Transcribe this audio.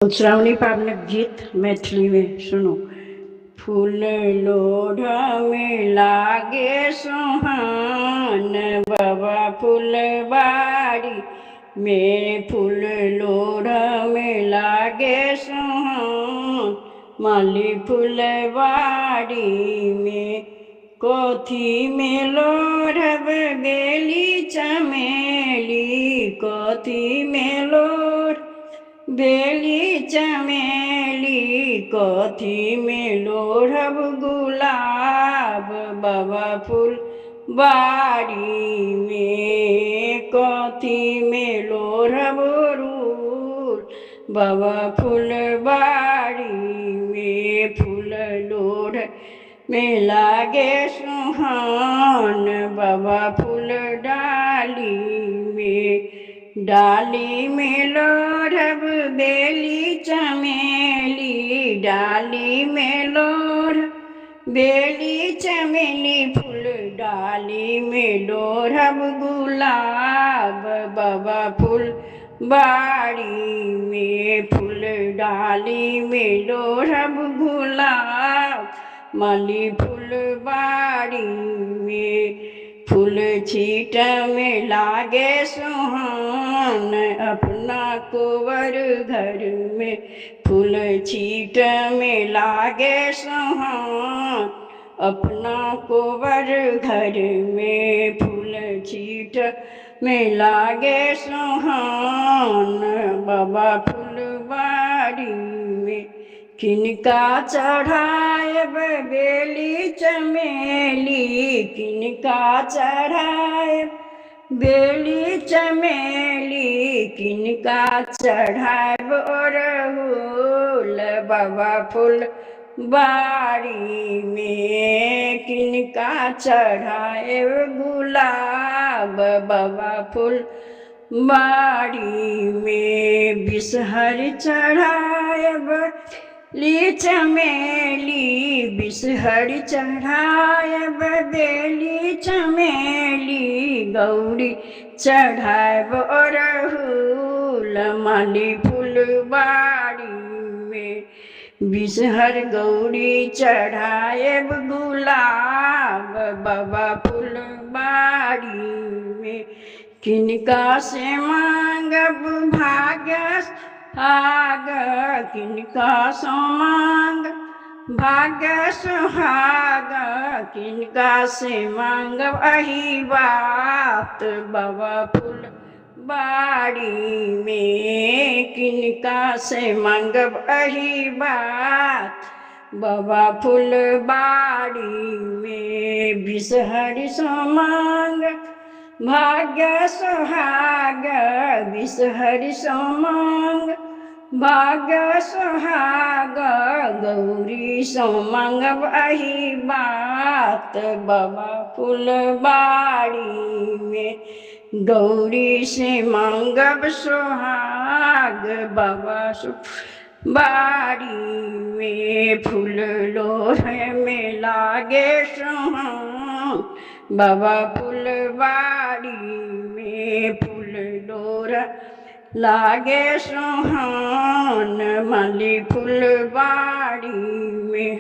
श्रावणी पावनक गीत मैथिली में सुनो। फूल लोढ़ा में लागे सुहान, बाबा फुलबाड़ी में फूल लोढ़ा में लागे सुहान। माली फुलबाड़ी में कोथी में लोढ़ब बेली चमेली, कोथी में लोढ़ बेली चमेली, कथी में लोढ़ब गुलाब, बाबा फूल बाड़ी में कथी में लोढ़ब रूल, बाबा फूल बाड़ी में फूल लोढ़ में लागे सुहान, बाबा फूल डाली में लोढ़ब बेली चमेली, डाली में लोढ़ बेली चमेली, फूल डाली में लोढ़ब गुलाब, बाबा फूल बाड़ी में फूल डाली में लोढ़ब गुलाब, माली फूल बाड़ी में फूल छीट में लागे सुहान, अपना कोवर घर में फूल छीट में लागे सुहान, अपना कोवर घर में फूल छीट में लागे सुहान, बाबा फुलबाड़ी में किनका चढ़ाएब बेली चमेली, किनका चढ़ाएब बेली चमेली, किनका चढ़ाएब अड़हुल, बाबा फूल बाड़ी में किनका चढ़ाएब गुलाब, बाबा फूल बाड़ी में बिसहर चढ़ाएब ली चमेली, बिसहर चढ़ाएब बेली चमेली, गौरी चढ़ाएब अड़हुल, माली फुलबाड़ी में बिसहर गौरी चढ़ाएब गुलाब, बाबा फुलबाड़ी में किनका से मांगब भाग्य सुहाग, किनका सो मांग भाग्य सुहाग, किनका से मांगब अही बात, बाबा फूल बाड़ी में किनका से मांगब अही बात, बाबा फूल बाड़ी में बिसहर सो मांग भाग्य सुहाग, बिसहर सो मांग भाग्य सुहाग, गौरी सो मांगब अही बात, बाबा फुलबाड़ी में गौरी से मांगब सुहाग, बाबा बाड़ी में फूल लोढ़े में लागे सुहान, बाबा फुलबाड़ी में फूल लोढ़ लागे सुहान, माली फुलबाड़ी में।